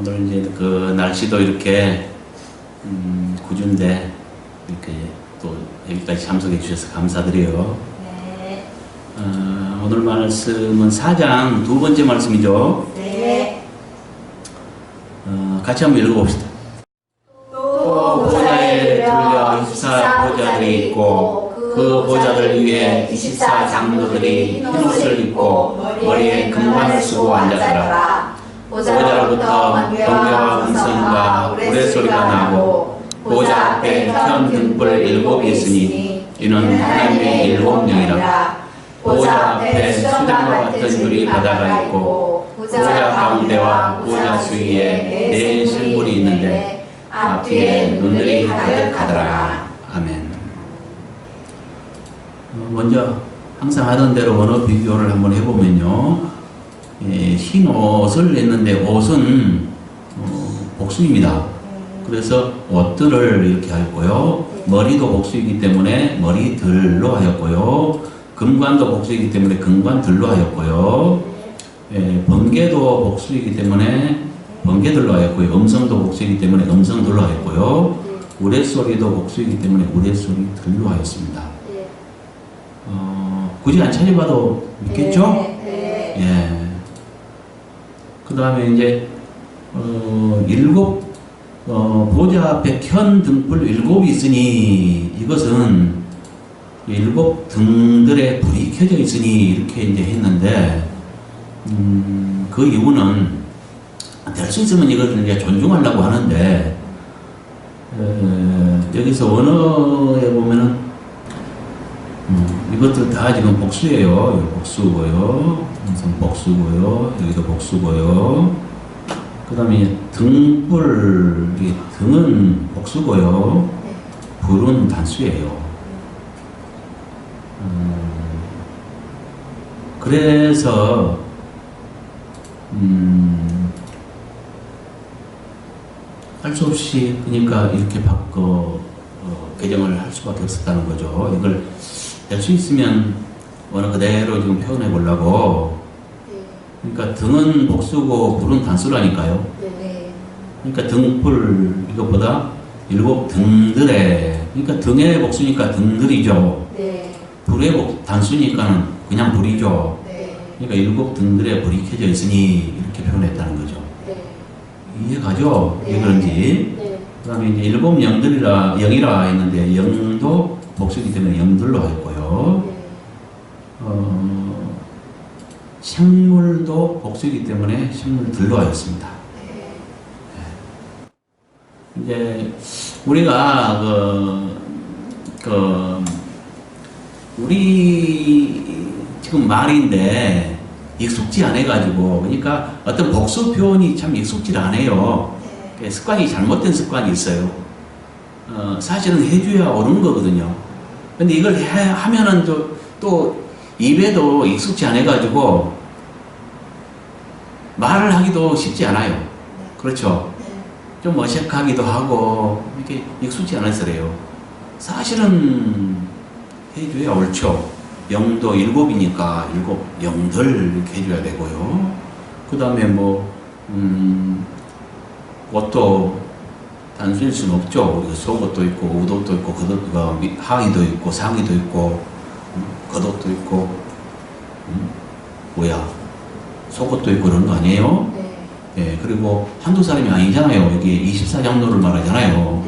오늘 이제 그 날씨도 이렇게 굿인데 이렇게 또 여기까지 참석해 주셔서 감사드려요. 네. 오늘 말씀은 4장 두 번째 말씀이죠. 네. 같이 한번 읽어봅시다. 또 보좌에 들려 24 보좌들이 있고 그 보좌들 위에 24 장로들이 흰 옷을 입고 머리에 금관을 쓰고 앉았더라. 보좌로부터 번개와 음성과 우레소리가 나고 보좌 앞에 현 등불 7이 있으니 이는 하나님의 7영이라. 보좌 앞에 수정과 같은 유리 바다가 있고 보좌 가운데와 보좌 수위에 4 실물이 있는데 앞뒤에 눈들이 가득하더라. 아멘. 먼저 항상 하던 대로 언어 비교를 한번 해보면요, 흰 옷을 냈는데 옷은 복수입니다. 그래서 옷들을 이렇게 하였고요, 머리도 복수이기 때문에 머리들로 하였고요, 금관도 복수이기 때문에 금관들로 하였고요, 번개도 복수이기 때문에 번개들로 하였고요, 음성도 복수이기 때문에 음성들로 하였고요, 우레소리도 복수이기 때문에 우레소리들로 하였습니다. 굳이 안 찾아봐도 믿겠죠? 네. 예. 그 다음에 이제 7 보좌 앞에 켠 등불 7이 있으니, 이것은 7 등들의 불이 켜져 있으니 이렇게 이제 했는데, 그 이유는 될 수 있으면 이것을 이제 존중하려고 하는데, 여기서 언어에 보면은 이것들 다 지금 복수예요. 여기 복수고요, 항상 복수고요, 여기도 복수고요. 그 다음에 등불, 등은 복수고요, 불은 단수예요. 그래서 할 수 없이 그러니까 이렇게 바꿔 개정을 할 수밖에 없었다는 거죠. 이걸 될 수 있으면 언어 그대로 지금 표현해 보려고. 그러니까 등은 복수고 불은 단수라니까요. 그러니까 등불, 이것보다 7 등들의, 그러니까 등의 복수니까 등들이죠. 불의 단수니까 그냥 불이죠. 그러니까 7 등들의 불이 켜져 있으니 이렇게 표현했다는 거죠. 이해가죠? 왜 그런지. 그 다음에 이제 7 영이라 했는데 영도 복수이기 때문에 영들로 하였고요. 생물도 복수이기 때문에 생물들로 하였습니다. 이제 우리가 우리 지금 말인데 익숙지 않아가지고, 그러니까 어떤 복수 표현이 참 익숙지 않아요. 습관이 잘못된 습관이 있어요. 사실은 해줘야 옳은 거거든요. 근데 이걸 하면은 또 입에도 익숙지 않아가지고 말을 하기도 쉽지 않아요. 그렇죠? 좀 어색하기도 하고 이렇게 익숙지 않아서 그래요. 사실은 해줘야 옳죠. 영도 7이니까 7 영들 이렇게 해줘야 되고요. 그 다음에 옷도 단순일 수는 없죠. 우리가 속옷도 있고, 웃옷도 있고, 하의도 있고, 상의도 있고, 겉옷도 있고, 속옷도 있고 그런 거 아니에요? 그리고 한두 사람이 아니잖아요. 여기 24 장로를 말하잖아요.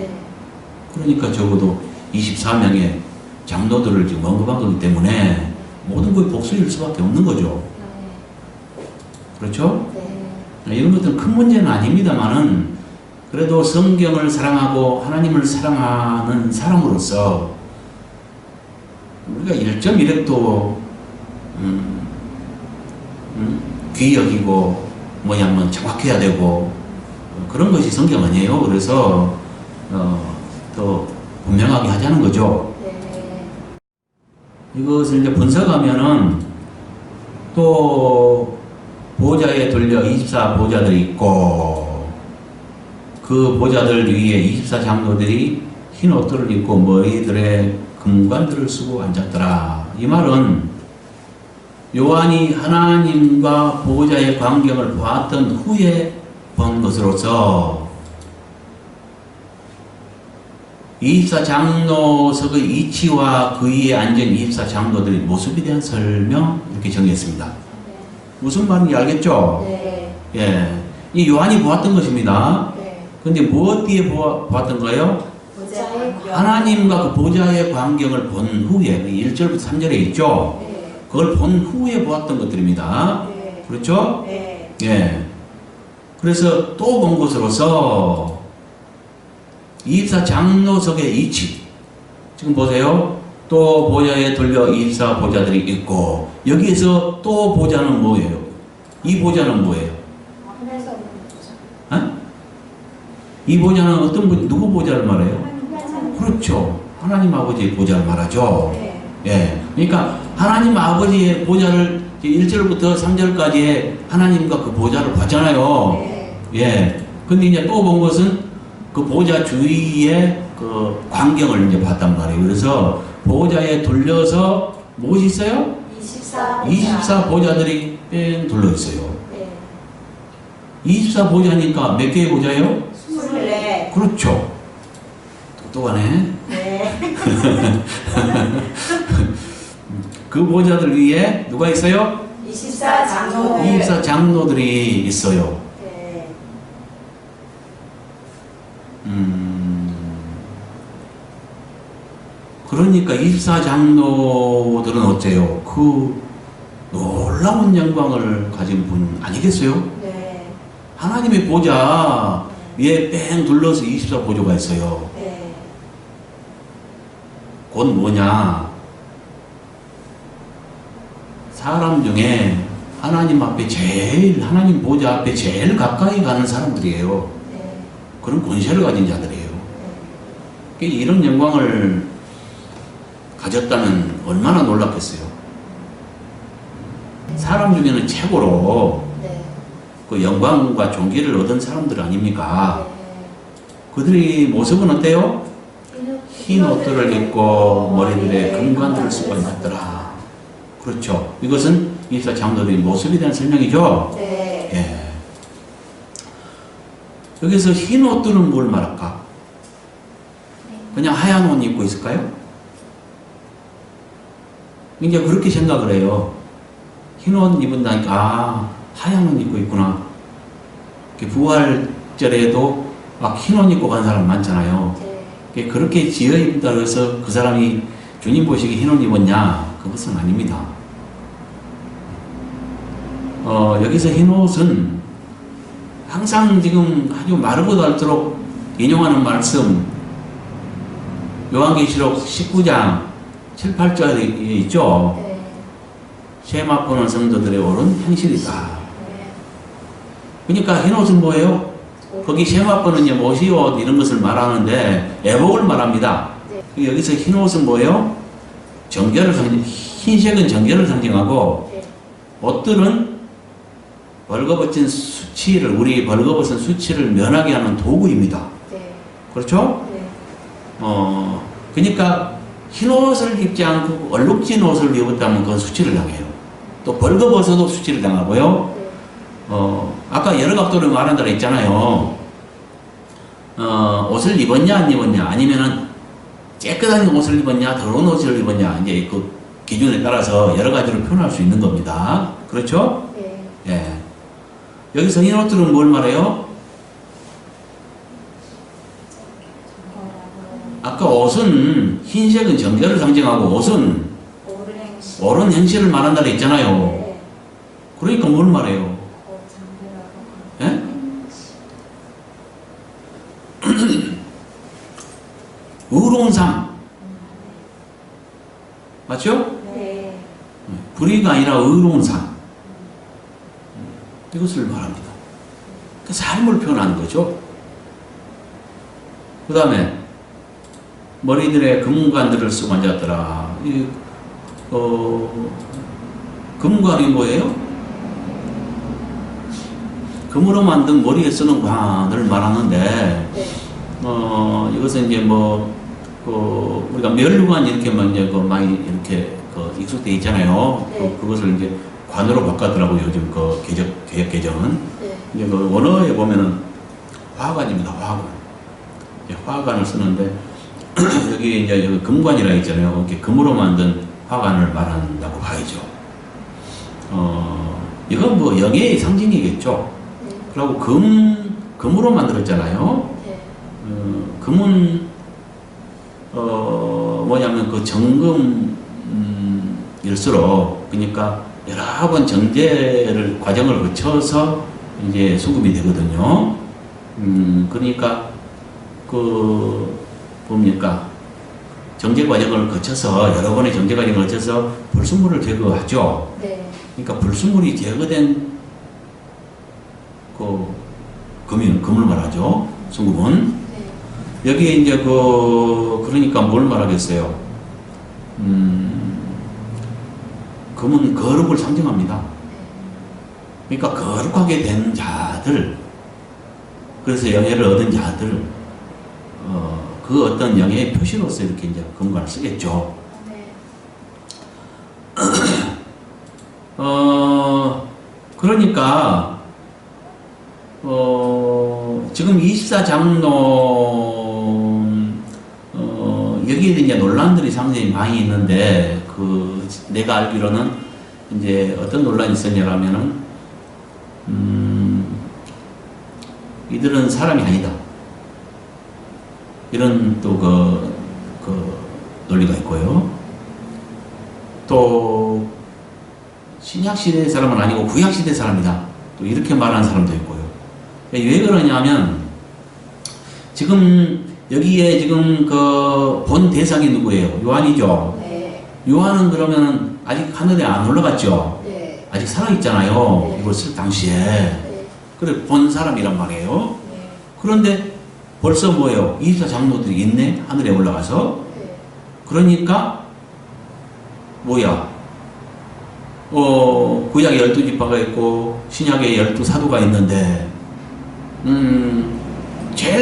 그러니까 적어도 24명의 장로들을 지금 언급한 거기 때문에 모든 것이 복수일 수밖에 없는 거죠. 그렇죠? 이런 것들은 큰 문제는 아닙니다만은, 그래도 성경을 사랑하고 하나님을 사랑하는 사람으로서 우리가 1.1획도 귀히 여기고 뭐냐면 정확해야 되고 그런 것이 성경 아니에요. 그래서 더 분명하게 하자는 거죠. 이것을 이제 분석하면은 또 보좌에 돌려 24 보좌들이 있고 그 보좌들 위에 24 장로들이 흰 옷들을 입고 머리들의 금관들을 쓰고 앉았더라. 이 말은 요한이 하나님과 보호자의 광경을 보았던 후에 본 것으로서 24장로석의 위치와 그 위에 앉은 24장로들의 모습에 대한 설명 이렇게 정했습니다. 네. 무슨 말인지 알겠죠? 네. 예, 이 요한이 보았던 것입니다. 네. 근데 무엇 뒤에 보았던 거예요? 보좌의 하나님과 그 보좌의 광경을 본 후에 1절부터 3절에 있죠. 네. 그걸 본 후에 보았던 것들입니다. 네. 그렇죠? 네. 예. 그래서 또 본 것으로서 24장로석의 위치. 지금 보세요. 또 보좌에 돌려 24보좌들이 있고, 여기에서 또 보좌는 뭐예요? 이 보좌는 뭐예요? 하늘에서 오는 보좌. 어? 이 보좌는 어떤 보좌, 누구 보좌를 말해요? 하나님 그렇죠. 하나님 아버지의 보좌를 말하죠. 네. 예. 그러니까 하나님 아버지의 보좌를 1절부터 3절까지의 하나님과 그 보좌를 봤잖아요. 네. 예. 근데 이제 또 본 것은 그 보좌 주위의 그 광경을 이제 봤단 말이에요. 그래서 보좌에 돌려서 무엇이 있어요? 24 보좌들이 뺑 둘러 있어요. 네. 24 보좌니까 몇 개의 보좌예요? 24. 그렇죠. 똑똑하네. 네. 그 보좌들 위에 누가 있어요? 24장로. 24 장로들이 있어요. 네. 그러니까 24 장로들은 어때요? 그 놀라운 영광을 가진 분 아니겠어요? 네. 하나님의 보좌 위에 뺑 둘러서 24 보좌가 있어요. 네. 곧 뭐냐? 사람 중에 하나님 앞에 제일, 하나님 보좌 앞에 제일 가까이 가는 사람들이에요. 네. 그런 권세를 가진 자들이에요. 네. 이런 영광을 가졌다면 얼마나 놀랐겠어요. 사람 중에는 최고로 네. 그 영광과 존귀를 얻은 사람들 아닙니까? 네. 그들의 모습은 어때요? 흰 옷- 옷들을 입고 머리들에 금관들을 쓰고 앉았더라. 그렇죠. 이것은 24 장로들의 모습에 대한 설명이죠. 네. 예. 여기서 흰 옷들은 뭘 말할까? 그냥 하얀 옷 입고 있을까요? 이제 그렇게 생각을 해요. 흰 옷 입은다니까, 아, 하얀 옷 입고 있구나. 부활절에도 막 흰 옷 입고 간 사람 많잖아요. 네. 그렇게 지어 입는다고 해서 그 사람이 주님 보시기 흰 옷 입었냐? 그것은 아닙니다. 여기서 흰 옷은 항상 지금 아주 마르고 닳도록 인용하는 말씀, 요한계시록 19장 7, 8절에 있죠. 네. 세마 보는 성도들의 옳은 행실이다. 네. 그러니까 흰 옷은 뭐예요? 거기 세마 보는 모시옷 이런 것을 말하는데 애복을 말합니다. 네. 여기서 흰 옷은 뭐예요? 정결을 흰색은 정결을 상징하고 네. 옷들은 벌거벗은 수치를, 우리 벌거벗은 수치를 면하게 하는 도구입니다. 네. 그렇죠? 네. 그러니까 흰 옷을 입지 않고 얼룩진 옷을 입었다면 그건 수치를 당해요. 또 벌거벗어도 수치를 당하고요. 네. 아까 여러 각도로 말한다고 했잖아요. 옷을 입었냐 안 입었냐, 아니면은 깨끗한 옷을 입었냐 더러운 옷을 입었냐, 이제 그 기준에 따라서 여러 가지로 표현할 수 있는 겁니다. 그렇죠? 네. 예. 여기서 흰 옷들은 뭘 말해요? 아까 옷은 흰색은 정결을 상징하고 옷은 옳은 행실. 옳은 행실을 말한다고 했잖아요. 네. 그러니까 뭘 말해요? 정결하고 예? 의로운 삶. 맞죠? 네. 불의가 아니라 의로운 삶. 이것을 말합니다. 그 삶을 표현하는 거죠. 그 다음에 머리들의 금관들을 쓰고 앉았더라. 금관이 뭐예요? 금으로 만든 머리에 쓰는 관을 말하는데, 네. 이것은 이제 우리가 멸관 이렇게 이제 많이 이렇게 익숙돼 있잖아요. 네. 그것을 이제 관으로 바꿨더라고요. 요즘 개혁 개정은. 네. 이제 그 원어에 보면은 화관입니다. 화관. 화관을 쓰는데 여기 이제 여기 금관이라 있잖아요. 이렇게 금으로 만든 화관을 말한다고 봐야죠. 이건 뭐 영예의 상징이겠죠. 네. 그리고 금으로 만들었잖아요. 네. 금은 뭐냐면 그 정금일수록 그러니까 여러 번 정제를 과정을 거쳐서 이제 수급이 되거든요. 그러니까 그 뭡니까 정제 과정을 거쳐서 여러 번의 정제 과정을 거쳐서 불순물을 제거하죠. 네. 그러니까 불순물이 제거된 그 금을 말하죠. 수급은. 네. 여기에 이제 그러니까 뭘 말하겠어요? 금은 거룩을 상징합니다. 그러니까 거룩하게 된 자들, 그래서 영예를 얻은 자들, 그 어떤 영예의 표시로서 이렇게 이제 금관을 쓰겠죠. 네. 그러니까, 지금 24장로, 여기에 이제 논란들이 상당히 많이 있는데, 내가 알기로는 이제 어떤 논란이 있었냐면은, 이들은 사람이 아니다. 이런 또 그 논리가 있고요. 또, 신약시대의 사람은 아니고 구약시대 사람이다. 또 이렇게 말하는 사람도 있고요. 왜 그러냐면, 지금, 여기에 지금 본 대상이 누구예요? 요한이죠? 네. 요한은 그러면 아직 하늘에 안 올라갔죠? 네. 아직 살아있잖아요. 네. 이걸 쓸 당시에. 네. 그래, 본 사람이란 말이에요. 네. 그런데 벌써 뭐예요? 24장로들이 있네? 하늘에 올라가서. 네. 그러니까, 뭐야? 구약에 12지파가 있고, 신약에 12사도가 있는데,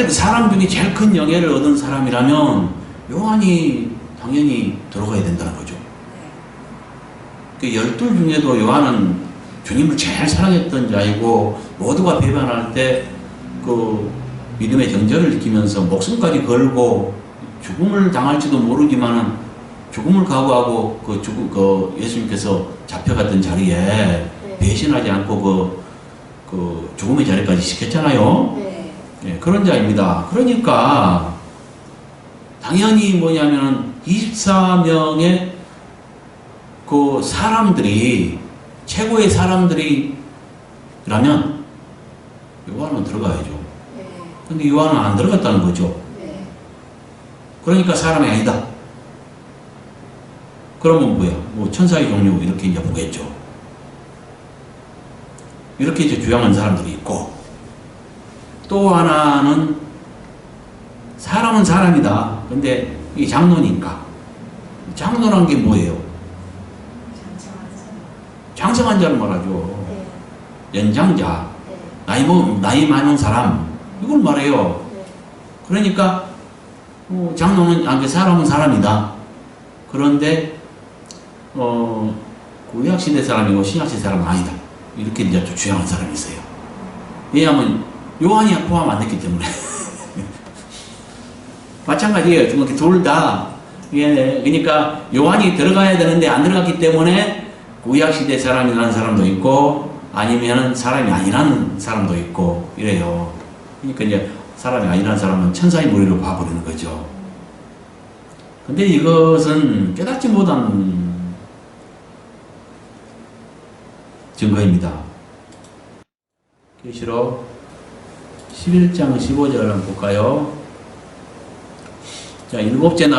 사람 중에 제일 큰 영예를 얻은 사람이라면, 요한이 당연히 들어가야 된다는 거죠. 그 12 중에도 요한은 주님을 제일 사랑했던 자이고, 모두가 배반할 때, 믿음의 정절을 지키면서 목숨까지 걸고, 죽음을 당할지도 모르지만은, 죽음을 각오하고 예수님께서 잡혀갔던 자리에 네. 배신하지 않고 죽음의 자리까지 시켰잖아요. 네. 예, 그런 자입니다. 그러니까 당연히 뭐냐면 24명의 그 사람들이 최고의 사람들이라면 요한은 들어가야죠. 네. 근데 요한은 안 들어갔다는 거죠. 네. 그러니까 사람이 아니다. 그러면 뭐야? 뭐 천사의 종류 이렇게 이제 보겠죠. 이렇게 이제 주장하는 사람들이 있고, 또 하나는 사람은 사람이다. 근데 이 장로니까. 장로란 게 뭐예요? 장성한 자를 말하죠. 네. 연장자, 네. 나이 많은 사람, 이걸 말해요. 네. 그러니까 장로는 사람은 사람이다. 그런데 구약시대 사람이고 신약시대 사람은 아니다. 이렇게 이제 주장하는 사람이 있어요. 왜냐하면 요한이 포함 안 됐기 때문에. 마찬가지예요. 둘 다. 예, 그러니까 요한이 들어가야 되는데 안 들어갔기 때문에 구약시대 사람이라는 사람도 있고 아니면 사람이 아니라는 사람도 있고 이래요. 그러니까 이제 사람이 아니라는 사람은 천사의 무리로 봐버리는 거죠. 근데 이것은 깨닫지 못한 증거입니다. 계시록 11장 15절 한번 볼까요? 자, 일곱째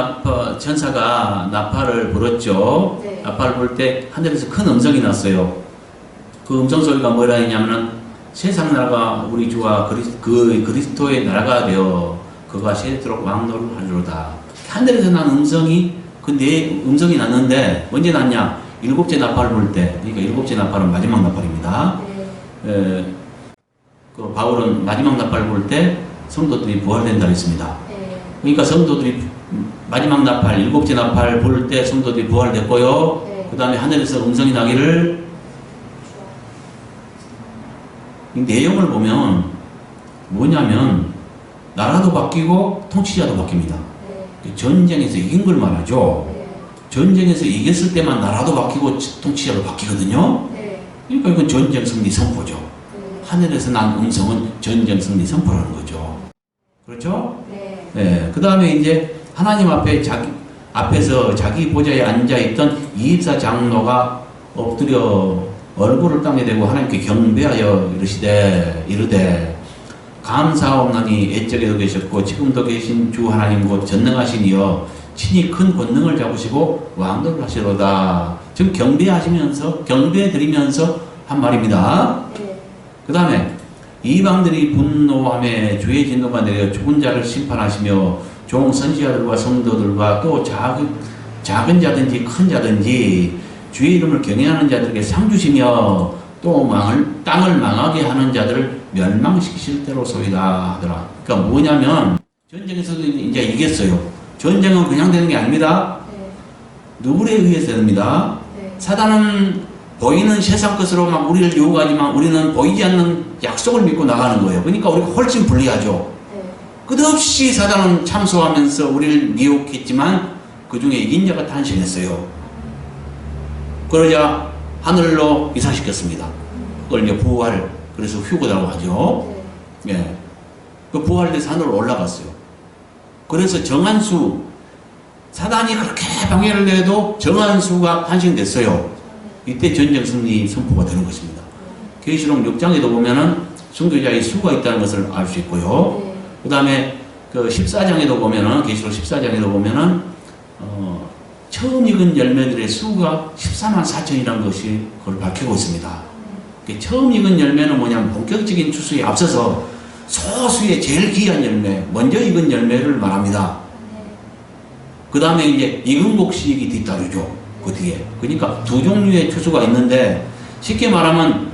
천사가 나팔을 불었죠. 네. 나팔을 불 때 하늘에서 큰 음성이 났어요. 그 음성 소리가 뭐라 했냐면은 세상 나라가 우리 주와 그리스도의 나라가 되어 그가 세도록 왕노를 하리로다. 하늘에서 난 음성이 음성이 났는데 언제 났냐? 일곱째 나팔을 불 때. 그러니까 일곱째 나팔은 마지막 나팔입니다. 네. 그 바울은 마지막 나팔을 불 때 성도들이 부활된다 했습니다. 네. 그러니까 성도들이 마지막 나팔, 일곱째 나팔 불 때 성도들이 부활됐고요. 네. 그 다음에 하늘에서 음성이 나기를 이 내용을 보면 뭐냐면 나라도 바뀌고 통치자도 바뀝니다. 전쟁에서 이긴 걸 말하죠. 전쟁에서 이겼을 때만 나라도 바뀌고 통치자도 바뀌거든요. 그러니까 이건 전쟁 승리 선포죠. 하늘에서 난 음성은 전쟁 승리 선포라는 거죠. 그렇죠? 네. 그 다음에 이제 하나님 앞에서 자기 보좌에 앉아있던 24 장로가 엎드려 얼굴을 땅에 대고 하나님께 경배하여 이르되 감사옵나니 옛적에도 계셨고 지금도 계신 주 하나님 곧 전능하신 이여 친히 큰 권능을 잡으시고 왕노를 하시로다. 지금 경배해 드리면서 한 말입니다. 그 다음에 이방들이 분노함에 주의 진노가 내려 죽은 자를 심판하시며 종 선지자들과 성도들과 또 작은 자든지 큰 자든지 주의 이름을 경외하는 자들에게 상 주시며 또 땅을 망하게 하는 자들을 멸망시키실 대로 소이다 하더라. 그러니까 뭐냐면 전쟁에서도 이제 이겼어요. 전쟁은 그냥 되는 게 아닙니다. 누구에 의해서 됩니다. 사단은 보이는 세상 것으로 막 우리를 유혹하지만 우리는 보이지 않는 약속을 믿고 나가는 거예요. 그러니까 우리가 훨씬 불리하죠. 끝없이 사단은 참소하면서 우리를 미혹했지만 그 중에 이긴 자가 탄생했어요. 그러자 하늘로 이사시켰습니다. 그걸 이제 부활, 그래서 휴거라고 하죠. 예. 그 부활돼서 하늘로 올라갔어요. 그래서 정한수, 사단이 그렇게 방해를 내도 정한수가 탄생됐어요. 이때 전쟁 승리 선포가 되는 것입니다. 계시록 6장에도 보면은 순교자의 수가 있다는 것을 알 수 있고요. 그 다음에 그 14장에도 보면은, 계시록 14장에도 보면은, 처음 익은 열매들의 수가 14만 4천이라는 것이 그걸 밝히고 있습니다. 처음 익은 열매는 뭐냐면 본격적인 추수에 앞서서 소수의 제일 귀한 열매, 먼저 익은 열매를 말합니다. 그 다음에 이제 익은 곡식이 뒤따르죠. 그 뒤에. 그러니까 두 종류의 추수가 있는데 쉽게 말하면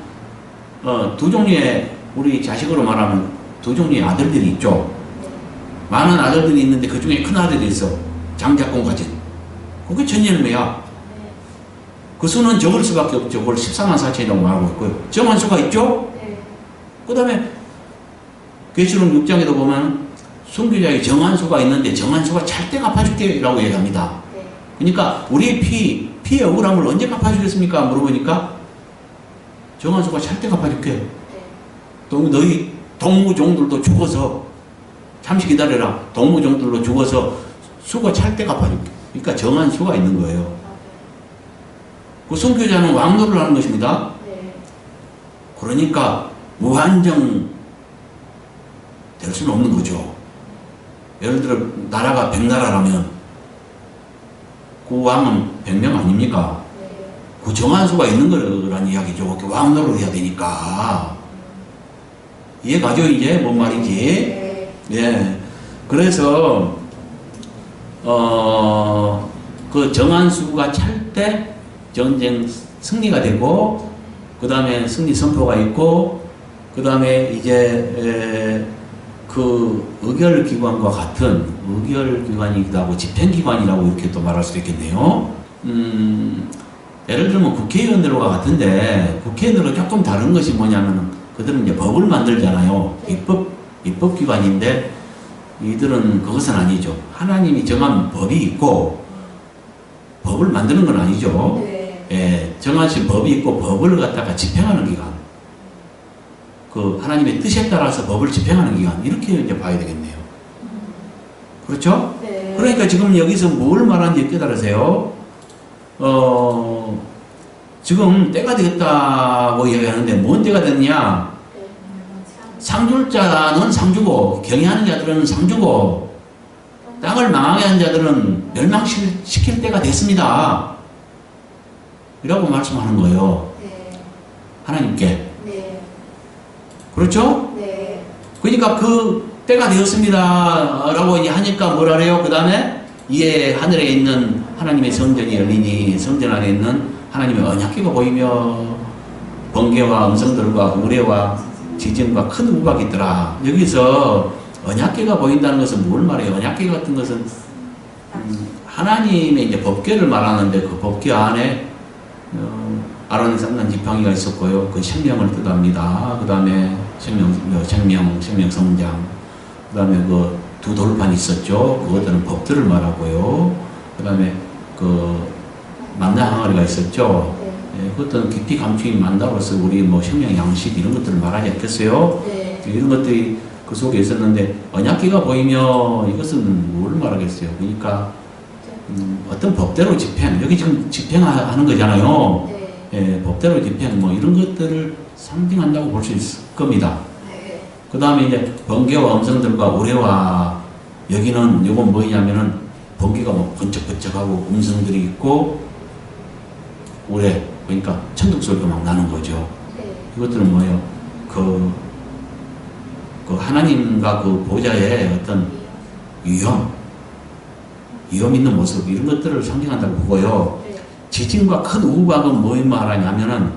두 종류의, 우리 자식으로 말하면 두 종류의 아들들이 있죠. 많은 아들들이 있는데 그 중에 큰 아들이 있어. 장자권 가진. 그게 전열매야. 그 수는 적을 수밖에 없죠. 그걸 14만 4천이라고 말하고 있고요. 정한 수가 있죠? 그 다음에 계시록 6장에도 보면 순교자의 정한 수가 있는데 정한 수가 찰 때 갚아줄게 라고 얘기합니다. 그러니까 우리의 피의 억울함을 언제 갚아주겠습니까? 물어보니까 정한 수가 찰 때 갚아줄게. 또 너희 동무종들도 죽어서 잠시 기다려라. 동무종들도 죽어서 수가 찰 때 갚아줄게. 그러니까 정한 수가 있는 거예요. 그 순교자는 왕노를 하는 것입니다. 그러니까 무한정 될 수는 없는 거죠. 예를 들어 나라가 100나라라면 그 왕은 100명 아닙니까? 그 정한 수가 있는 거란 이야기죠. 왕노를 해야 되니까. 이해가죠? 이제 뭔 말인지. 예. 그래서 그 정한 수가 찰 때 전쟁 승리가 되고, 그 다음에 승리 선포가 있고, 그 다음에 이제 그 의결기관과 같은, 의결기관이기도 하고 집행기관이라고 이렇게 또 말할 수도 있겠네요. 예를 들면 국회의원들과 같은데, 국회의원들과 조금 다른 것이 뭐냐면 그들은 이제 법을 만들잖아요. 입법기관인데 이들은 그것은 아니죠. 하나님이 정한 법이 있고 법을 만드는 건 아니죠. 예, 정하신 법이 있고 법을 갖다가 집행하는 기관. 그 하나님의 뜻에 따라서 법을 집행하는 기관. 이렇게 이제 봐야 되겠네요. 그렇죠? 그러니까 지금 여기서 뭘 말하는지 깨달으세요. 지금 때가 되었다고 얘기하는데 뭔 때가 됐냐? 상줄 자는 상주고 경외하는 자들은 상주고 땅을 망하게 하는 자들은 멸망시킬 때가 됐습니다. 이라고 말씀하는 거예요. 하나님께. 그렇죠? 그러니까 그 때가 되었습니다 라고 이제 하니까 뭐라 그래요? 그 다음에 이에 하늘에 있는 하나님의 성전이 열리니 성전 안에 있는 하나님의 언약궤가 보이며 번개와 음성들과 우레와 지진과 큰 우박이 있더라. 여기서 언약궤가 보인다는 것은 뭘 말해요? 언약궤 같은 것은 하나님의 이제 법궤를 말하는데 그 법궤 안에 아론의 쌍난 지팡이가 있었고요. 그 생명을 뜻합니다. 그 다음에 생명 성장. 그 다음에 그 두 돌판이 있었죠. 그것들은 법들을 말하고요. 그 다음에 그 만나 항아리가 있었죠. 네. 그것들은 깊이 감추인 만다로서 우리 뭐 생명 양식 이런 것들을 말하지 않겠어요? 네. 이런 것들이 그 속에 있었는데 언약궤가 보이면 이것은 뭘 말하겠어요? 그러니까 어떤 법대로 집행, 여기 지금 집행하는 거잖아요. 네. 예, 법대로 집행 뭐 이런 것들을 상징한다고 볼 수 있을 겁니다. 네. 그 다음에 이제 번개와 음성들과 우레와 여기는 이건 뭐냐면은 번개가 뭐 번쩍번쩍하고 음성들이 있고 우레 그러니까 천둥 소리가 막 나는 거죠. 네. 이것들은 뭐예요? 그 하나님과 그 보좌의 어떤 위험 있는 모습 이런 것들을 상징한다고 보고요. 네. 지진과 큰 우박은 뭘 말하냐면은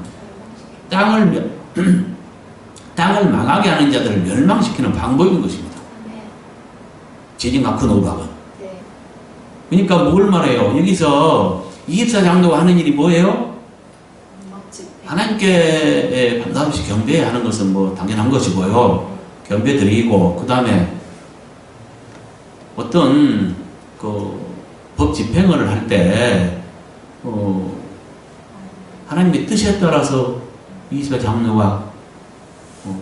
땅을 망하게 하는 자들을 멸망시키는 방법인 것입니다. 네. 지진과 큰 우박은. 네. 그러니까 뭘 말해요? 여기서 24장로가 하는 일이 뭐예요? 음악집. 하나님께 반드시 경배하는 것은 뭐 당연한 것이고요. 경배 드리고 그 다음에 어떤 그 법 집행을 할 때 하나님의 뜻에 따라서 24장로가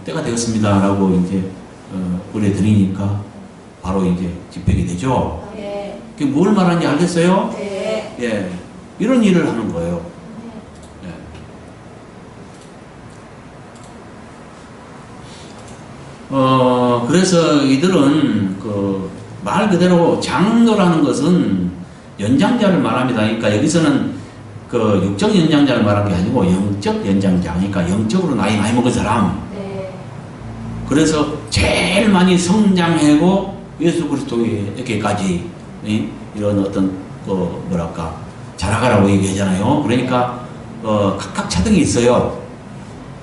때가 되었습니다라고 이제 의뢰 드리니까 바로 이제 집행이 되죠. 네. 그게 뭘 말하는지 알겠어요? 네. 예, 이런 일을 하는 거예요. 예. 그래서 이들은 그 말 그대로 장로라는 것은 연장자를 말합니다. 그러니까 여기서는 그 육적 연장자를 말하는 게 아니고 영적 연장자. 그러니까 영적으로 나이 많이 먹은 사람. 네. 그래서 제일 많이 성장하고 예수 그리스도에게까지 이런 어떤 뭐랄까 자라가라고 얘기하잖아요. 그러니까 각각 차등이 있어요.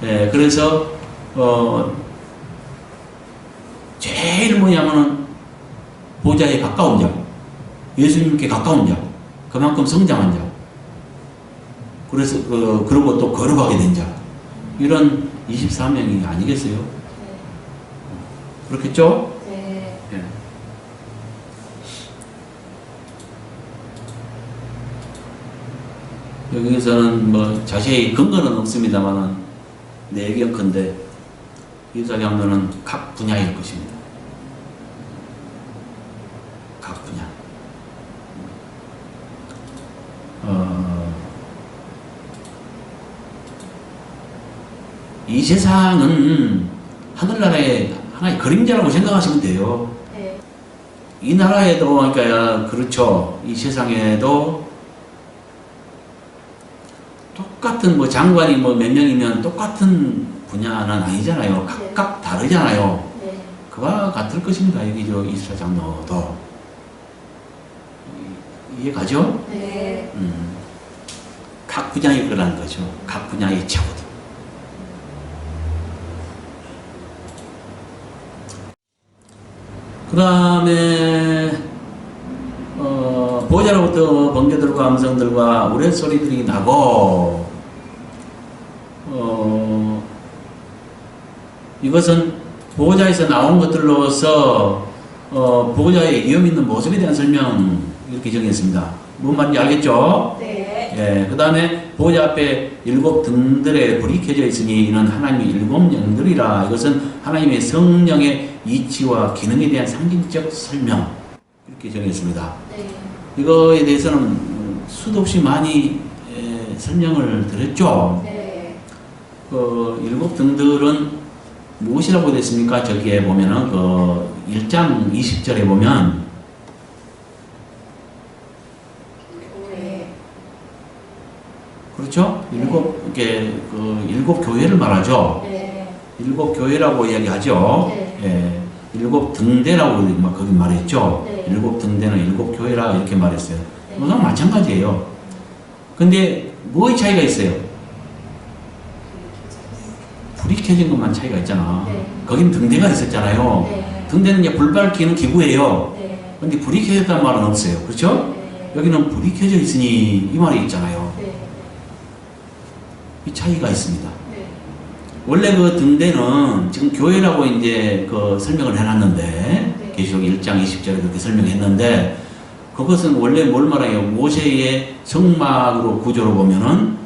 예, 그래서 제일 뭐냐면은 보좌에 가까운 자, 예수님께 가까운 자, 그만큼 성장한 자. 그래서 그러고 또 걸어가게 된 자. 이런 24명이 아니겠어요? 네. 그렇겠죠? 네. 예. 여기서는 뭐 자세히 근거는 없습니다만은 내 예견컨대 이사장로는 각 분야일 것입니다. 각 분야. 이 세상은 하늘나라의 하나의 그림자라고 생각하시면 돼요. 네. 이 나라에도 그러니까 그렇죠. 이 세상에도 똑같은 뭐 장관이 뭐 몇 명이면 똑같은 분야는 아니잖아요. 각각 다르잖아요. 네. 그와 같을 것입니다. 여기 저 이스라 장로도 이해 가죠? 네. 각 분야일 거라는 거죠. 각 분야의 최고들. 그 다음에 보좌로부터 번개들과 음성들과 우레소리들이 나고 이것은 보호자에서 나온 것들로서 보호자의 위험 있는 모습에 대한 설명 이렇게 정했습니다. 뭔 말인지 알겠죠? 네. 예, 그 다음에 보호자 앞에 7 등들에 불이 켜져 있으니 이는 하나님의 7 영들이라. 이것은 하나님의 성령의 이치와 기능에 대한 상징적 설명 이렇게 정했습니다. 네. 이거에 대해서는 수도 없이 많이 설명을 드렸죠. 네. 그 7 등들은 무엇이라고 됐습니까? 저기에 보면은 그 1장 20절에 보면 네. 그렇죠? 일곱 교회를 말하죠. 네. 7 교회라고 이야기하죠. 네. 예, 7 등대라고 막 거기 말했죠. 네. 7 등대는 7 교회라 이렇게 말했어요. 네. 그건 마찬가지예요. 근데 뭐의 차이가 있어요? 불이 켜진 것만 차이가 있잖아. 네. 거긴 등대가 있었잖아요. 네. 등대는 이제 불 밝히는 기구예요. 네. 근데 불이 켜졌다는 말은 없어요. 그렇죠? 네. 여기는 불이 켜져 있으니 이 말이 있잖아요. 네. 이 차이가 있습니다. 네. 원래 그 등대는 지금 교회라고 이제 그 설명을 해놨는데, 네. 계시록 1장 20절에 그렇게 설명했는데, 그것은 원래 뭘 말해요? 모세의 성막으로 구조로 보면은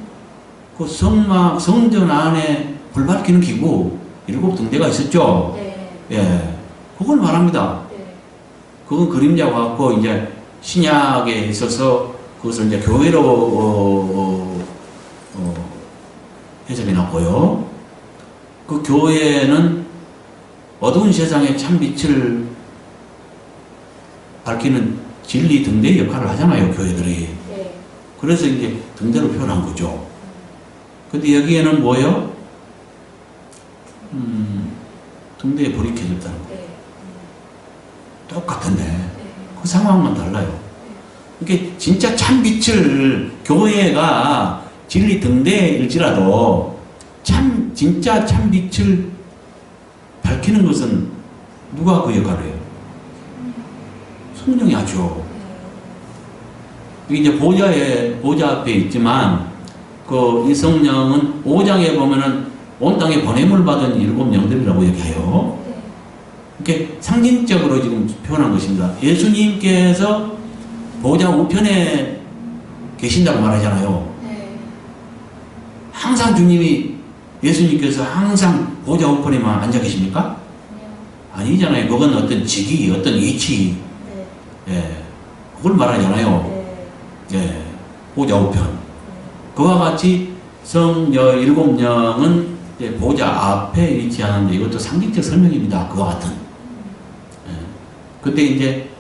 그 성막, 성전 안에 불 밝히는 기구 7등대가 있었죠. 네. 예. 그걸 말합니다. 네. 그건 그림자 같고, 이제 신약에 있어서 그것을 이제 교회로 해석해 놨고요. 그 교회는 어두운 세상에 참 빛을 밝히는 진리 등대의 역할을 하잖아요, 교회들이. 네. 그래서 이제 등대로 표현한 거죠. 근데 여기에는 뭐예요? 등대에 불이 켜졌다는 거. 네. 똑같은데 네. 그 상황만 달라요. 이게 진짜 참 빛을 교회가 진리 등대일지라도 진짜 참 빛을 밝히는 것은 누가 그 역할을 해요? 성령이 하죠. 이게 이제 보좌 앞에 있지만 이 성령은 5장에 보면은 온 땅에 보냄을 받은 7영들이라고 얘기해요. 이렇게 상징적으로 지금 표현한 것입니다. 예수님께서 보좌 우편에 계신다고 말하잖아요. 네. 항상 예수님께서 항상 보좌 우편에만 앉아 계십니까? 아니잖아요. 그건 어떤 직위, 어떤 위치, 네. 예, 그걸 말하잖아요. 네. 예, 보좌 우편. 그와 같이 7영은 보좌 앞에 위치하는데 이것도 상징적 설명입니다. 그와 같은. 예. 근데 이제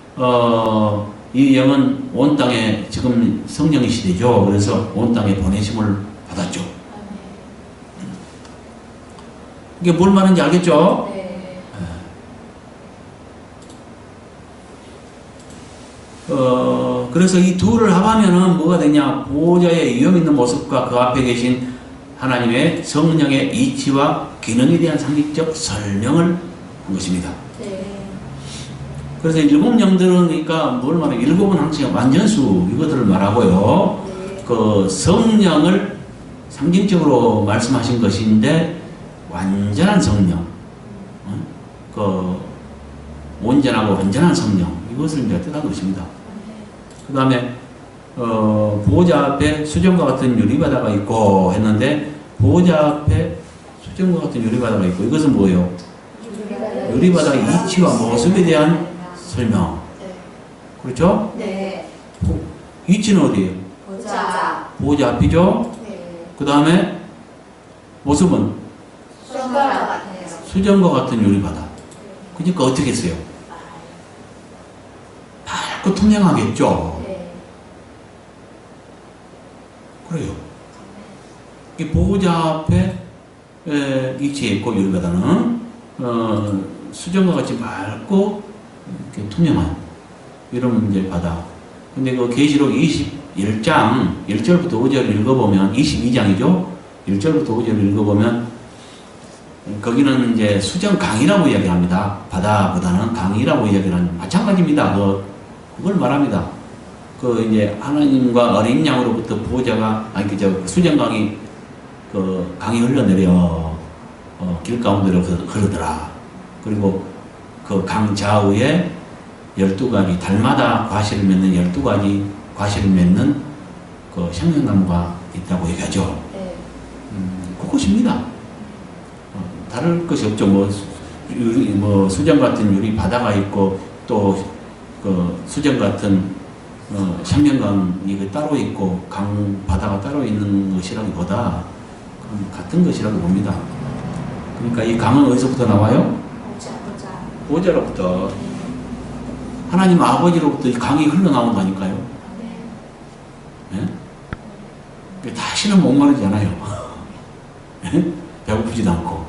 이 영은 온 땅에 지금 성령의 시대죠. 그래서 온 땅에 보내심을 받았죠. 이게 뭘 말하는지 알겠죠? 네. 그래서 이 둘을 합하면은 뭐가 되냐? 보좌의 위엄 있는 모습과 그 앞에 계신 하나님의 성령의 이치와 기능에 대한 상징적 설명을 한 것입니다. 네. 그래서 7영들은 그러니까 뭘 말해요? 7은 항상 완전수 이것들을 말하고요. 네. 그 성령을 상징적으로 말씀하신 것인데 완전한 성령, 그 온전하고 완전한 성령 이것을 이제 뜻한 것입니다. 그 다음에 보호자 앞에 수정과 같은 유리바다가 있고 했는데 보호자 앞에 수정과 같은 유리바다가 있고 이것은 뭐예요? 유리바다의 이치와 모습에 대한 설명. 네. 그렇죠? 네. 위치는 어디예요? 보자. 보호자 앞이죠? 네. 그 다음에 모습은 수정과 같아요. 수정과 같은 유리바다. 그러니까 어떻게 했어요? 밝고 투명하겠죠? 네. 그래요. 이 보호자 앞에 위치해 있고 유리바다는 수정과 같이 밝고 이렇게 투명한 이런 이제 바다. 근데 그 계시록 21장 1절부터 5절을 읽어보면 22장이죠. 1절부터 5절을 읽어보면 거기는 이제 수정 강이라고 이야기합니다. 바다보다는 강이라고 이야기하는 마찬가지입니다. 그걸 말합니다. 그 이제 하나님과 어린 양으로부터 보호자가 수정강이 그 강이 흘러내려 길 가운데로 흐르더라. 그리고 그 강 좌우에 12가지 달마다 과실을 맺는 12가지 과실을 맺는 그 생명나무가 있다고 얘기하죠. 네. 그것입니다. 다를 것이 없죠. 수정 같은 유리 바다가 있고 또 그 수정 같은 생명강이 따로 있고 강 바다가 따로 있는 것이라기보다 같은 것이라고 봅니다. 그러니까 이 강은 어디서부터 나와요? 보호자로부터 하나님 아버지로부터 이 강이 흘러나온다니까요. 예? 다시는 목마르지 않아요. 배고프지도 않고.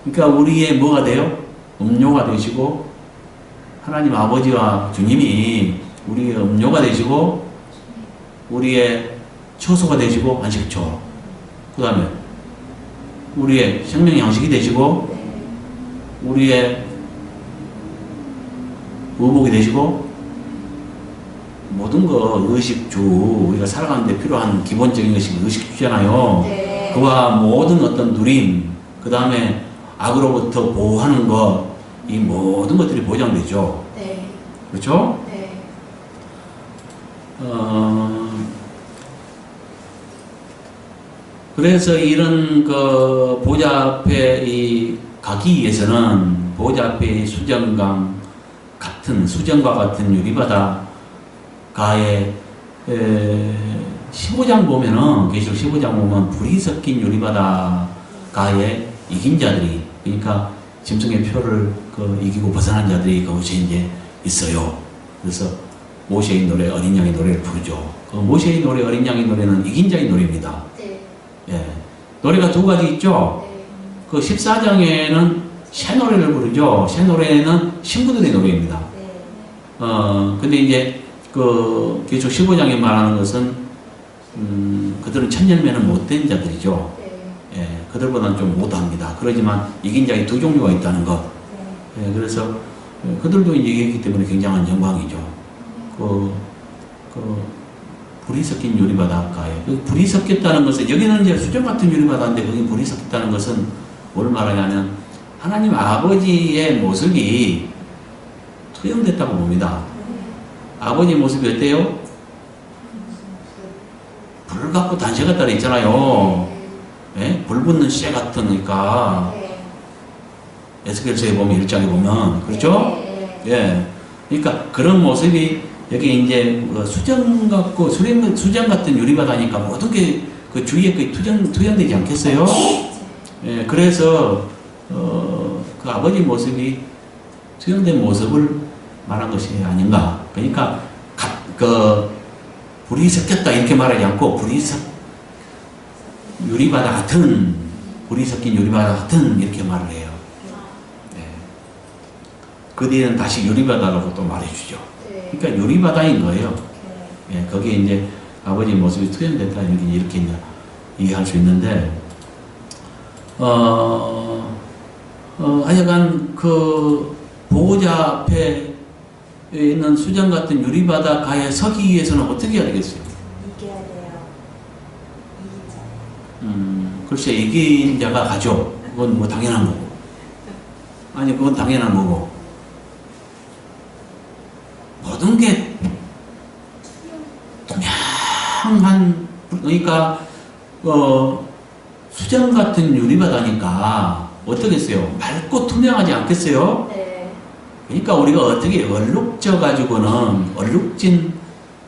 그러니까 우리의 뭐가 돼요? 음료가 되시고 하나님 아버지와 주님이 우리의 음료가 되시고 우리의 초소가 되시고 안식초. 그 다음에 우리의 생명 양식이 되시고 우리의 의복이 되시고 모든 거 의식주, 우리가 살아가는데 필요한 기본적인 것이 의식주잖아요. 네. 그와 모든 어떤 누림, 그 다음에 악으로부터 보호하는 것, 이 모든 것들이 보장되죠. 네. 그렇죠? 네. 그래서 이런 그 보좌 앞에 가기 위해서는 보좌 앞에 수정과 같은 유리바다가에 15장 보면은, 계시록 15장 보면 불이 섞인 유리바다가에 이긴 자들이, 그러니까 짐승의 표를 이기고 벗어난 자들이 그곳에 이제 있어요. 그래서 모세의 노래, 어린 양의 노래를 부르죠. 그 모세의 노래, 어린 양의 노래는 이긴 자의 노래입니다. 네. 예. 노래가 두 가지 있죠. 네. 그 14장에는 새 노래를 부르죠. 새 노래는 신부들의 노래입니다. 네. 근데 이제 계속 15장에 말하는 것은 그들은 천년면은 못된 자들이죠. 네. 예, 그들보다는 좀 못합니다. 그러지만 이긴 자의 두 종류가 있다는 것. 네. 예, 그래서 그들도 이제 이겼기 때문에 굉장한 영광이죠. 불이 섞인 유리바닷가에. 불이 섞였다는 것은, 여기는 이제 수정 같은 유리바다인데, 거기 불이 섞였다는 것은 뭘 말하냐면, 하나님 아버지의 모습이 투영됐다고 봅니다. 아버지의 모습이 어때요? 불 갖고 단체 같다 있잖아요. 예? 불 붙는 쇠 같으니까. 네. 에스겔서에 보면 1장에 보면. 그렇죠? 네. 예. 그러니까 그런 모습이 여기 이제 수정 같은 유리바다니까 모든 게 그 주위에 그 투영되지 않겠어요? 예. 그래서, 그 아버지 모습이 투영된 모습을 말한 것이 아닌가. 그러니까, 불이 섞였다 이렇게 말하지 않고, 유리바다 같은, 불이 섞인 유리바다 같은 이렇게 말을 해요. 그 뒤에는 다시 유리바다라고 또 말해주죠. 네. 그러니까 유리바다인 거예요. 네. 예, 거기에 이제 아버지 모습이 투영됐다 이렇게 이제 이해할 수 있는데, 하여간 그 보호자 앞에 있는 수정 같은 유리바다가에 서기 위해서는 어떻게 해야 되겠어요? 이겨야 돼요. 이기자. 글쎄, 이긴 자가 가죠. 그건 뭐 당연한 거고. 아니, 그건 당연한 거고. 모든 게 투명한, 그러니까 수정 같은 유리바다니까 어떻겠어요? 맑고 투명하지 않겠어요? 네. 그러니까 우리가 어떻게 얼룩져 가지고는, 얼룩진,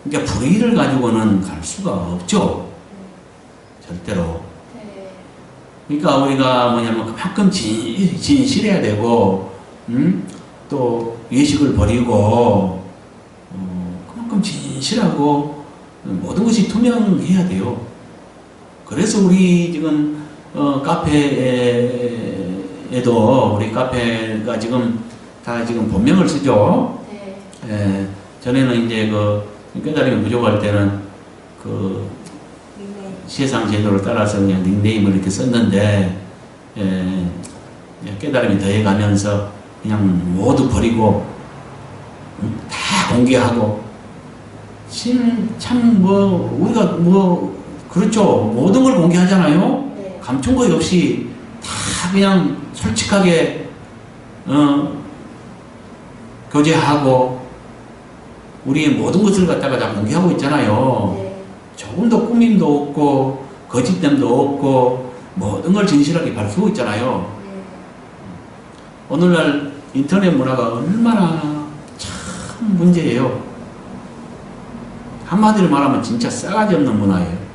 그러니까 불의를 가지고는 갈 수가 없죠. 절대로. 네. 그러니까 우리가 뭐냐면 그만큼 진실해야 되고, 또 예식을 버리고, 그만큼 진실하고 모든 것이 투명해야 돼요. 그래서 우리 지금 카페에도 우리 카페가 지금 다 지금 본명을 쓰죠. 네. 예, 전에는 이제 깨달음이 부족할 때는 세상 제도를 따라서 그냥 닉네임을 이렇게 썼는데, 깨달음이 더해가면서 그냥 모두 버리고, 다 공개하고, 우리가 그렇죠. 모든 걸 공개하잖아요? 네. 감춘 거 없이 다 그냥 솔직하게, 교제하고, 우리의 모든 것을 갖다가 다 공개하고 있잖아요. 네. 조금도 꾸밈도 없고 거짓됨도 없고 모든 걸 진실하게 밝히고 있잖아요. 네. 오늘날 인터넷 문화가 얼마나 참 문제예요. 한마디로 말하면 진짜 싸가지 없는 문화예요.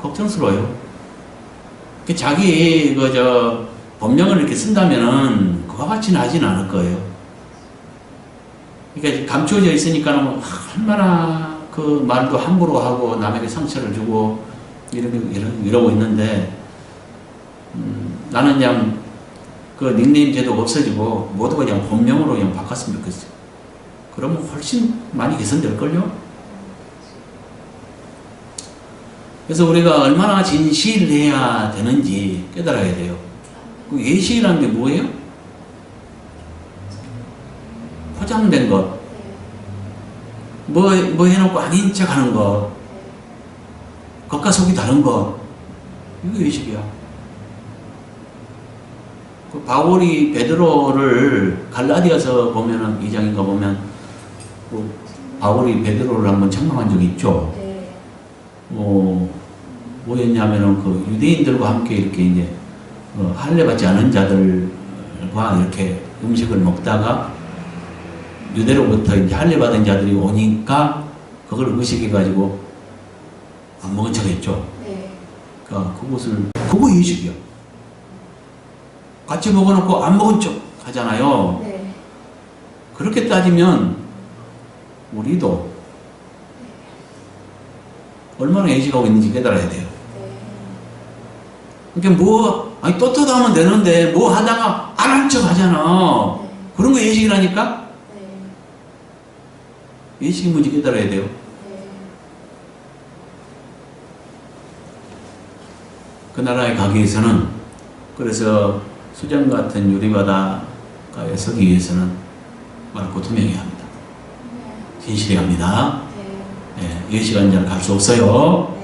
걱정스러워요. 자기 법령을 이렇게 쓴다면은 그와 같이는 하지는 않을 거예요. 그러니까 감추어져 있으니까 얼마나 그 말도 함부로 하고 남에게 상처를 주고 이러고 있는데, 나는 그냥 그 닉네임 제도가 없어지고 모두가 그냥 본명으로 그냥 바꿨으면 좋겠어요. 그러면 훨씬 많이 개선될걸요? 그래서 우리가 얼마나 진실해야 되는지 깨달아야 돼요. 그 예식이라는 게 뭐예요? 포장된 것, 뭐 해놓고 아닌 척 하는 것, 겉과 속이 다른 것, 이거 의식이야. 그 바울이 베드로를 갈라디아서 보면은 2장인가 보면 그 바울이 베드로를 한번 책망한 적이 있죠. 뭐였냐면은 그 유대인들과 함께 이렇게 이제 할례 받지 않은 자들과 이렇게 음식을 먹다가 유대로부터 이제 할례 받은 자들이 오니까 그걸 의식해가지고 안 먹은 척했죠. 그러니까 그거 의식이야. 같이 먹어놓고 안 먹은 척 하잖아요. 그렇게 따지면 우리도 얼마나 의식하고 있는지 깨달아야 돼요. 그러니까 떳떳 하면 되는데 뭐 하다가 안 한 척 하잖아. 그런 거 예식이라니까? 예식이 뭔지 깨달아야 돼요. 그 나라에 가기 위해서는, 그래서 수정 같은 유리바다에 서기 위해서는 많고 투명해야 합니다. 진실해야 합니다. 예식한 자는 갈 수 없어요.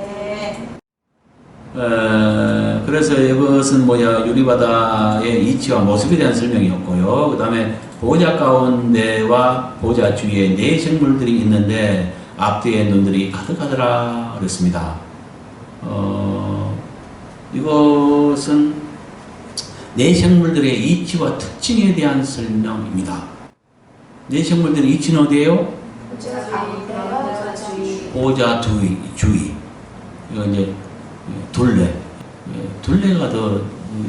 그래서 이것은 유리바다의 이치와 모습에 대한 설명이었고요. 그 다음에 보좌 가운데와 보좌 주위에 네 생물들이 있는데 앞뒤에 눈들이 가득하더라 그랬습니다. 이것은 네 생물들의 이치와 특징에 대한 설명입니다. 네 생물들의 이치는 어디예요? 보좌 주위. 이거 이제 둘레. 둘레가 더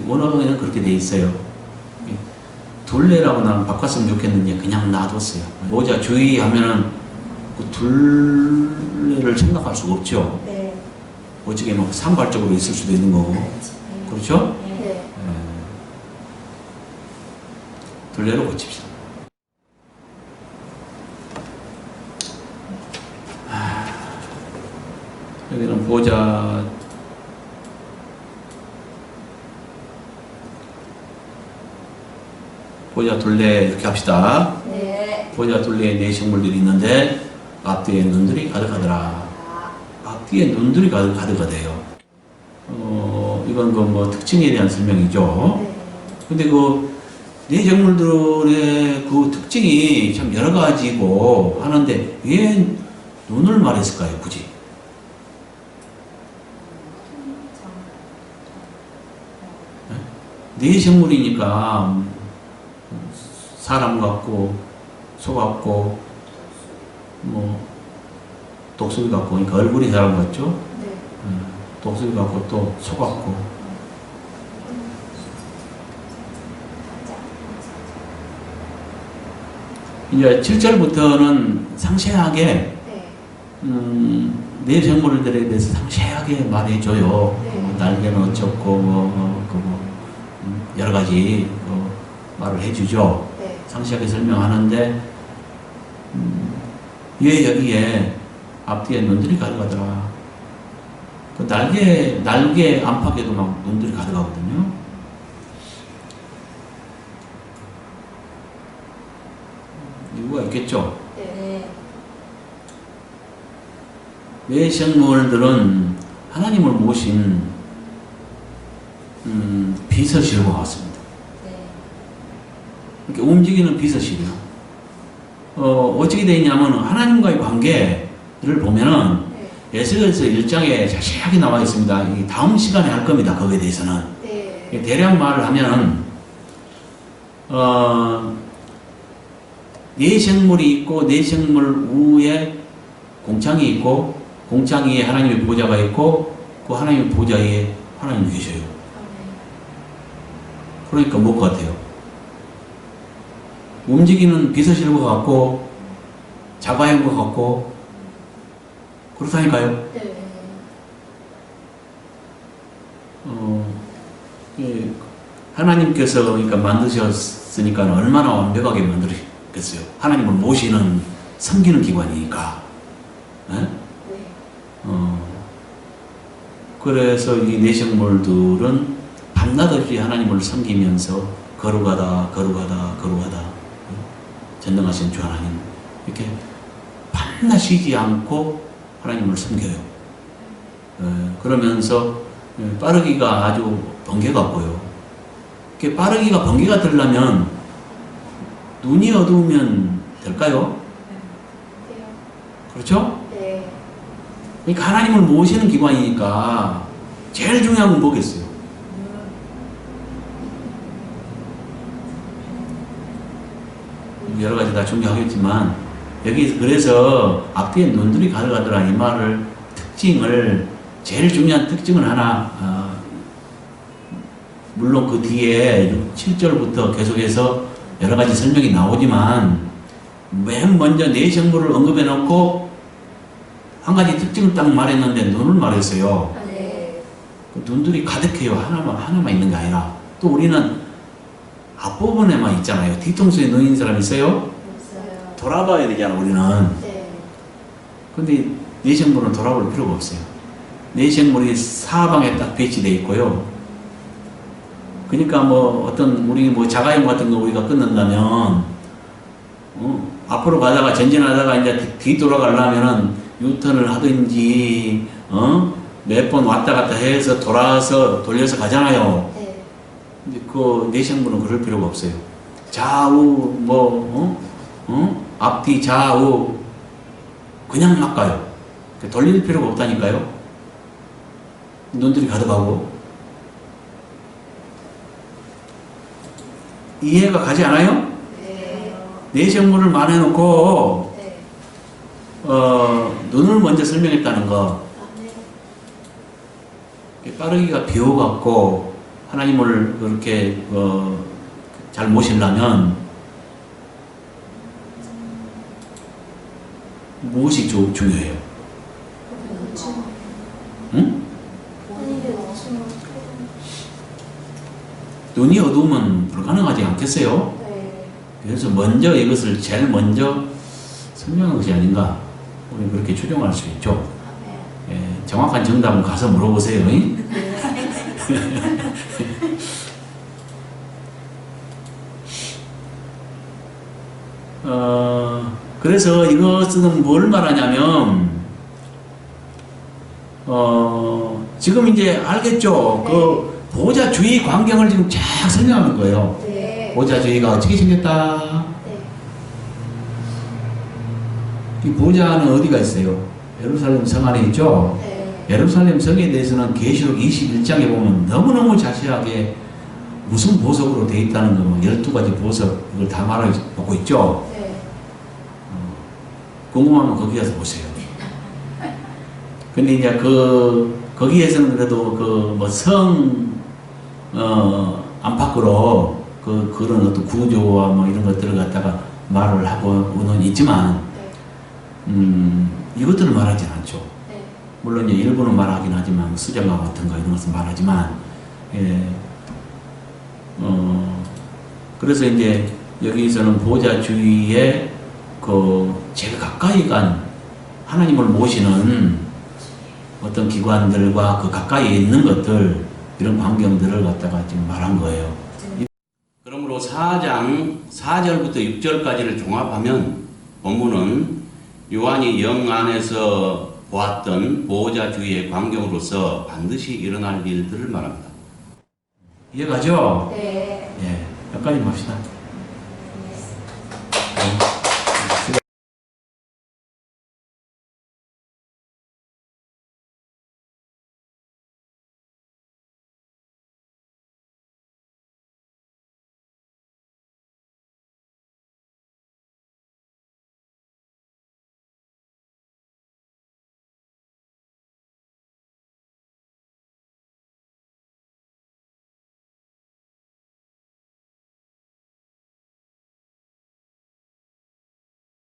원어에는 그렇게 돼 있어요. 둘레라고 나는 바꿨으면 좋겠는데 그냥 놔뒀어요. 보좌 주위 하면은 그 둘레를 생각할 수가 없죠. 어찌게 뭐 산발적으로 있을 수도 있는 거고. 그렇죠? 둘레로 고칩시다. 여기는 보좌 둘레 이렇게 합시다. 보좌 둘레에 네 생물들이 있는데 앞뒤에 눈들이 가득하더라. 앞뒤에 눈들이 가득하대요. 이건 그 특징에 대한 설명이죠. 근데 그 네 생물들의 그 특징이 참 여러 가지고 하는데 왜 눈을 말했을까요, 굳이? 네 생물이니까 사람 같고 소 같고 독수리 같고, 그러니까 얼굴이 사람 같죠? 독수리 같고 또 소 같고. 이제 7절부터는 상세하게 네 생물들에 대해서 상세하게 말해줘요. 날개는 어쩌고 여러 가지 말을 해주죠. 상세하게 설명하는데 왜 여기에 앞뒤에 눈들이 가득하더라. 그 날개 안팎에도 막 눈들이 가득하거든요. 이유가 있겠죠. 왜 생물들은 하나님을 모신 비서실과 같습니다. 이렇게 움직이는 비서실이요. 어떻게 되어 있냐면 하나님과의 관계를 보면은 에스겔서 1장에 자세하게 나와 있습니다. 이 다음 시간에 할 겁니다. 거기에 대해서는. 대략 말을 하면은 네 생물이 있고 네 생물 위에 공창이 있고 공창 위에 하나님의 보좌가 있고 그 하나님의 보좌 위에 하나님이 계셔요. 그러니까 뭐 같아요? 움직이는 비서실과 같고 자가형과 같고 그렇다니까요. 하나님께서 그러니까 만드셨으니까 얼마나 완벽하게 만드셨겠어요. 하나님을 모시는 섬기는 기관이니까. 그래서 이 내생물들은 밤낮없이 하나님을 섬기면서 거룩하다. 전능하신 주 하나님 이렇게 밤낮 쉬지 않고 하나님을 섬겨요. 그러면서 빠르기가 아주 번개가 없고요. 이렇게 빠르기가 번개가 되려면 눈이 어두우면 될까요? 그렇죠? 네. 그러니까 하나님을 모시는 기관이니까 제일 중요한 건 뭐겠어요? 여러 가지 다 준비하겠지만 여기 그래서 앞뒤에 눈들이 가득하더라 이 말을 특징을 제일 중요한 특징을 하나 물론 그 뒤에 7절부터 계속해서 여러 가지 설명이 나오지만 맨 먼저 내생물을 언급해 놓고 한 가지 특징을 딱 말했는데 눈을 말했어요. 네. 그 눈들이 가득해요. 하나만 있는 게 아니라 또 우리는 앞부분에만 있잖아요. 뒤통수에 눈 있는 사람 있어요? 없어요. 돌아봐야 되잖아 우리는. 네. 근데 내생물은 돌아볼 필요가 없어요. 내생물이 사방에 딱 배치되어 있고요. 그러니까 뭐 어떤 우리 뭐 자가용 같은 거 우리가 끊는다면 앞으로 가다가 전진하다가 이제 뒤돌아가려면은 유턴을 하든지 몇 번 왔다 갔다 해서 돌려서 가잖아요. 네. 근데 그 내생물은 그럴 필요가 없어요. 좌우 앞뒤 좌우 그냥 막 가요. 돌릴 필요가 없다니까요. 눈들이 가득하고 이해가 가지 않아요? 네. 내생물을 말해놓고 네. 눈을 먼저 설명했다는 거. 네. 빠르기가 비호 같고 하나님을 그렇게 잘 모시려면 무엇이 중요해요? 응? 눈이 어두우면 불가능하지 않겠어요? 네. 그래서 먼저 이것을 제일 먼저 설명한 것이 아닌가 우리 그렇게 추정할 수 있죠. 예, 정확한 정답은 가서 물어보세요. 그래서 이것은 뭘 말하냐면 지금 이제 알겠죠? 그 보호자 주의 광경을 지금 쫙 설명하는 거예요. 네. 보호자 주의가 어떻게 생겼다? 네. 이 보호자는 어디가 있어요? 예루살렘 성 안에 있죠? 네. 예루살렘 성에 대해서는 계시록 21장에 보면 너무너무 자세하게 무슨 보석으로 되어 있다는 거, 12가지 보석, 이걸 다 말하고 있죠? 네. 궁금하면 거기 가서 보세요. 근데 이제 거기에서는 그래도 안팎으로 그런 어떤 구조와 뭐 이런 것들을 갖다가 말을 하고는 있지만, 이것들을 말하진 않죠. 네. 물론 이제 일부는 말하긴 하지만, 수정과 같은 거 이런 것은 말하지만, 예. 그래서 이제 여기서는 보호자 주위에 제일 가까이 간 하나님을 모시는 어떤 기관들과 그 가까이에 있는 것들, 이런 광경들을 갖다가 지금 말한 거예요. 그러므로 4장 4절부터 6절까지를 종합하면 본문은 요한이 영 안에서 보았던 보호자 주위의 광경으로서 반드시 일어날 일들을 말합니다. 이해가죠? 네. 예, 여기까지 봅시다.